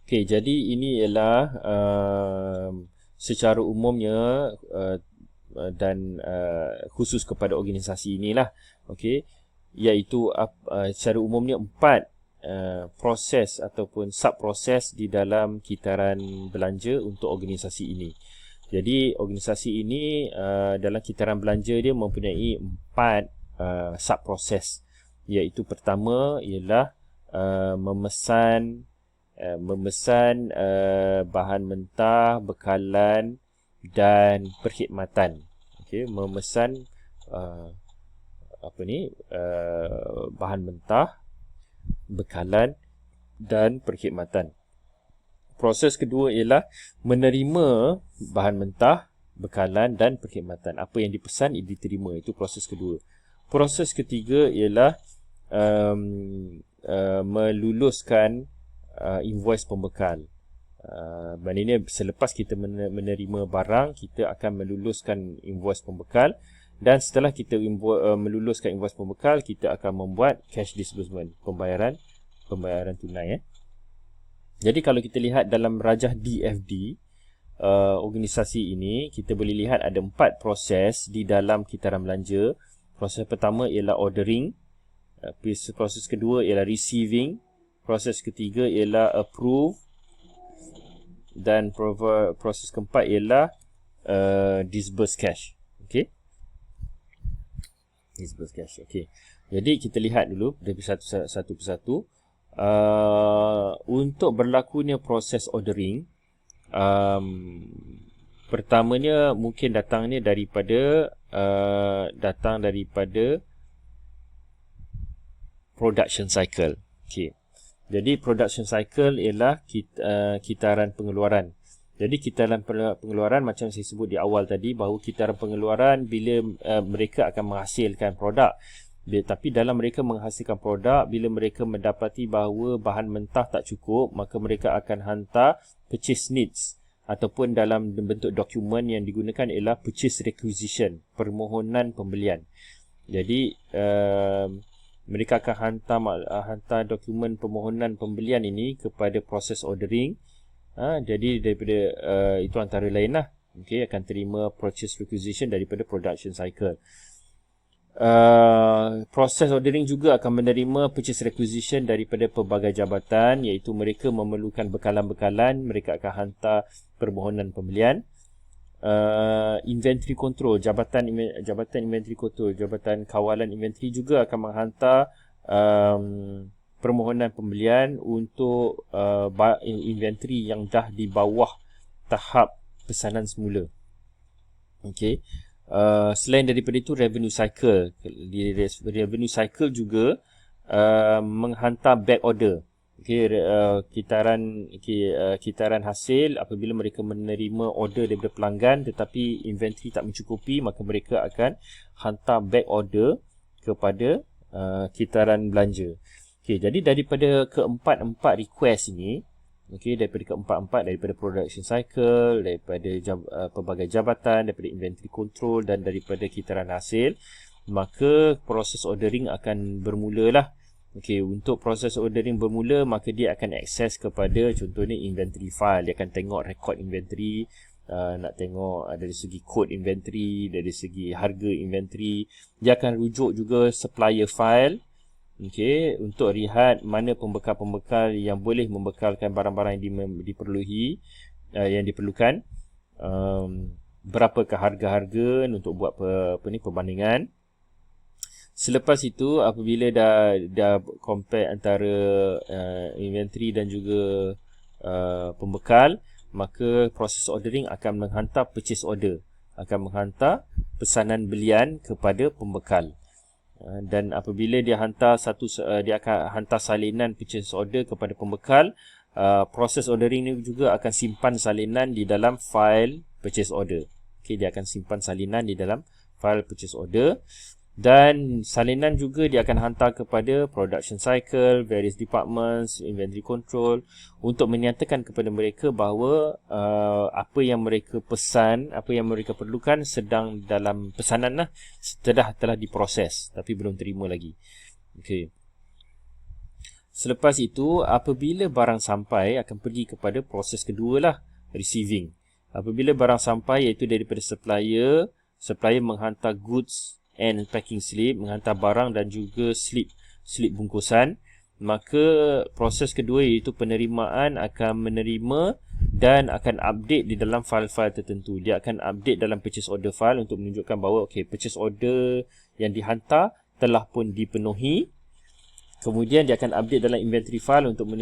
Okey, jadi ini ialah secara umumnya dan khusus kepada organisasi inilah, okey, iaitu secara umumnya 4 proses ataupun sub-proses di dalam kitaran belanja untuk organisasi ini. Jadi organisasi ini dalam kitaran belanja dia mempunyai 4 sub-proses, iaitu pertama ialah memesan bahan mentah, bekalan dan perkhidmatan. Okey, memesan bahan mentah, bekalan dan perkhidmatan. Proses kedua ialah menerima bahan mentah, bekalan dan perkhidmatan. Apa yang dipesan diterima, itu proses kedua. Proses ketiga ialah meluluskan invoice pembekal. Maknanya selepas kita menerima barang, kita akan meluluskan invoice pembekal, dan setelah kita meluluskan invoice pembekal, kita akan membuat cash disbursement, pembayaran tunai. Jadi kalau kita lihat dalam rajah DFD organisasi ini, kita boleh lihat ada 4 proses di dalam kitaran belanja. Proses pertama ialah ordering, proses kedua ialah receiving, proses ketiga ialah approve, dan proses keempat ialah disburse cash. Okey, disburse cash. Okey, jadi kita lihat dulu dari satu persatu. Untuk berlakunya proses ordering, pertamanya mungkin datang daripada production cycle. Okey, jadi production cycle ialah kitaran pengeluaran. Jadi kitaran pengeluaran macam saya sebut di awal tadi, bahawa kitaran pengeluaran bila mereka akan menghasilkan produk. Tapi dalam mereka menghasilkan produk, bila mereka mendapati bahawa bahan mentah tak cukup, maka mereka akan hantar purchase needs, ataupun dalam bentuk dokumen yang digunakan ialah purchase requisition, permohonan pembelian. Jadi mereka akan hantar dokumen permohonan pembelian ini kepada proses ordering. Jadi daripada itu antara lain lah, okay, akan terima purchase requisition daripada production cycle. Proses ordering juga akan menerima purchase requisition daripada pelbagai jabatan, iaitu mereka memerlukan bekalan-bekalan, mereka akan hantar permohonan pembelian. Inventory control, jabatan inventory control, jabatan kawalan inventory juga akan menghantar permohonan pembelian untuk inventory yang dah di bawah tahap pesanan semula. Okey. Selain daripada itu, revenue cycle. Di revenue cycle juga menghantar back order. Kitaran hasil apabila mereka menerima order daripada pelanggan tetapi inventory tak mencukupi, maka mereka akan hantar back order kepada kitaran belanja. Jadi daripada keempat-empat request ini, daripada production cycle, daripada pelbagai jabatan, daripada inventory control dan daripada kitaran hasil, maka proses ordering akan bermula lah. Untuk proses ordering bermula, maka dia akan akses kepada contohnya inventory file. Dia akan tengok rekod inventory, nak tengok dari segi kod inventory, dari segi harga inventory. Dia akan rujuk juga supplier file, untuk lihat mana pembekal-pembekal yang boleh membekalkan barang-barang yang diperlukan, berapakah harga-harga untuk buat perbandingan. Selepas itu, apabila dah compare antara inventory dan juga pembekal, maka proses ordering akan menghantar purchase order, akan menghantar pesanan belian kepada pembekal. Dan apabila dia dia akan hantar salinan purchase order kepada pembekal, proses ordering ini juga akan simpan salinan di dalam file purchase order. Dia akan simpan salinan di dalam file purchase order. Dan salinan juga dia akan hantar kepada production cycle, various departments, inventory control, untuk menyatakan kepada mereka bahawa apa yang mereka pesan, apa yang mereka perlukan sedang dalam pesanan lah, telah diproses tapi belum terima lagi. Selepas itu, apabila barang sampai, akan pergi kepada proses kedua lah, receiving. Apabila barang sampai, iaitu daripada supplier menghantar goods and packing slip, menghantar barang dan juga slip bungkusan, maka proses kedua iaitu penerimaan akan menerima dan akan update di dalam file-file tertentu. Dia akan update dalam purchase order file untuk menunjukkan bahawa purchase order yang dihantar telah pun dipenuhi. Kemudian dia akan update dalam inventory file untuk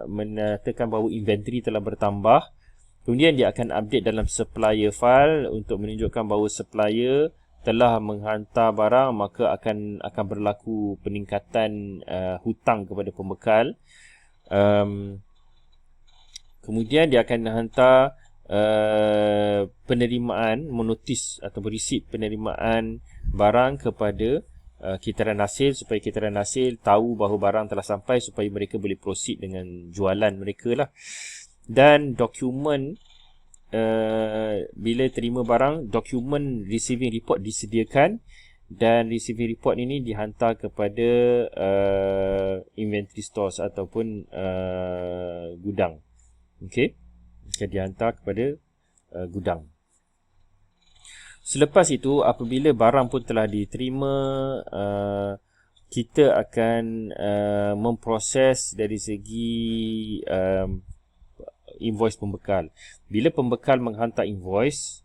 menyatakan bahawa inventory telah bertambah. Kemudian dia akan update dalam supplier file untuk menunjukkan bahawa supplier telah menghantar barang, maka akan berlaku peningkatan hutang kepada pembekal. Kemudian dia akan hantar penerimaan, menotis atau receipt penerimaan barang kepada Cateran Hasil, supaya Cateran Hasil tahu bahawa barang telah sampai, supaya mereka boleh proceed dengan jualan mereka lah. Dan dokumen, bila terima barang, dokumen receiving report disediakan, dan receiving report ini dihantar kepada inventory stores ataupun gudang. Okey, dihantar kepada gudang. Selepas itu, apabila barang pun telah diterima, kita akan memproses dari segi invoice pembekal. Bila pembekal menghantar invoice,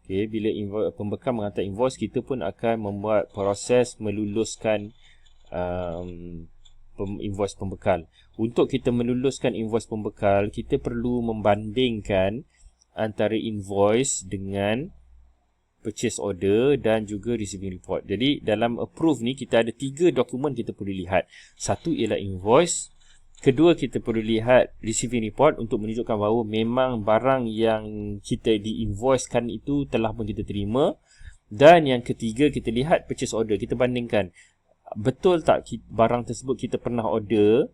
bila pembekal menghantar invoice, kita pun akan membuat proses meluluskan invoice pembekal. Untuk kita meluluskan invoice pembekal, kita perlu membandingkan antara invoice dengan purchase order dan juga receiving report. Jadi dalam approve ni kita ada 3 dokumen kita perlu lihat. Satu ialah invoice, kedua kita perlu lihat receiving report untuk menunjukkan bahawa memang barang yang kita di-invoicekan itu telah pun kita terima, dan yang ketiga kita lihat purchase order, kita bandingkan betul tak barang tersebut kita pernah order,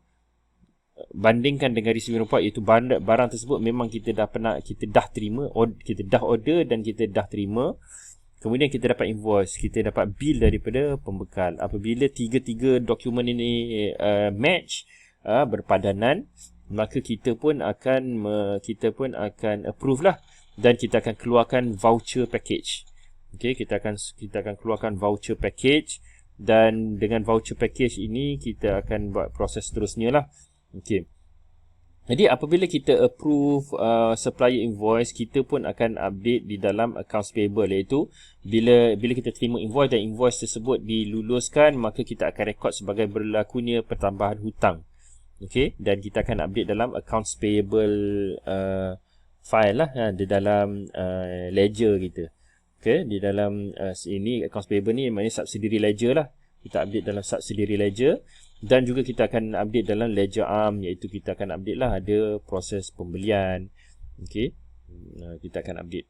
bandingkan dengan receiving report, iaitu barang tersebut memang kita dah terima, kita dah order dan kita dah terima. Kemudian kita dapat invoice, kita dapat bill daripada pembekal. Apabila tiga-tiga dokumen ini match, berpadanan, maka kita pun akan approve lah, dan kita akan keluarkan voucher package. Kita akan keluarkan voucher package, dan dengan voucher package ini kita akan buat proses seterusnya lah. Jadi apabila kita approve supplier invoice, kita pun akan update di dalam accounts payable, iaitu bila kita terima invoice dan invoice tersebut diluluskan, maka kita akan rekod sebagai berlakunya pertambahan hutang. Dan kita akan update dalam accounts payable file lah, di dalam ledger kita. Di dalam ini accounts payable ni maknanya subsidiary ledger lah. Kita update dalam subsidiary ledger, dan juga kita akan update dalam ledger arm, iaitu kita akan update lah ada proses pembelian. Kita akan update.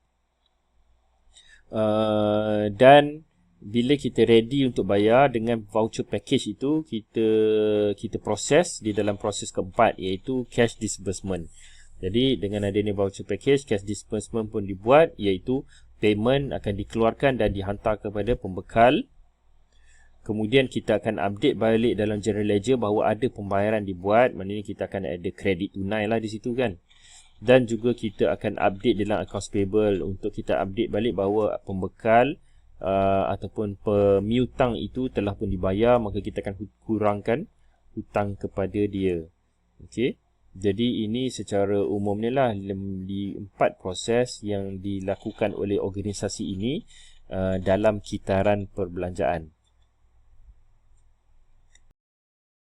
Dan bila kita ready untuk bayar dengan voucher package itu, kita proses di dalam proses keempat, iaitu cash disbursement. Jadi dengan adanya voucher package, cash disbursement pun dibuat, iaitu payment akan dikeluarkan dan dihantar kepada pembekal. Kemudian kita akan update balik dalam general ledger bahawa ada pembayaran dibuat, maknanya kita akan ada kredit tunai lah di situ kan. Dan juga kita akan update dalam accounts payable untuk kita update balik bahawa pembekal ataupun pemiutang itu telah pun dibayar, maka kita akan kurangkan hutang kepada dia. Jadi ini secara umumnya lah di 4 proses yang dilakukan oleh organisasi ini dalam kitaran perbelanjaan.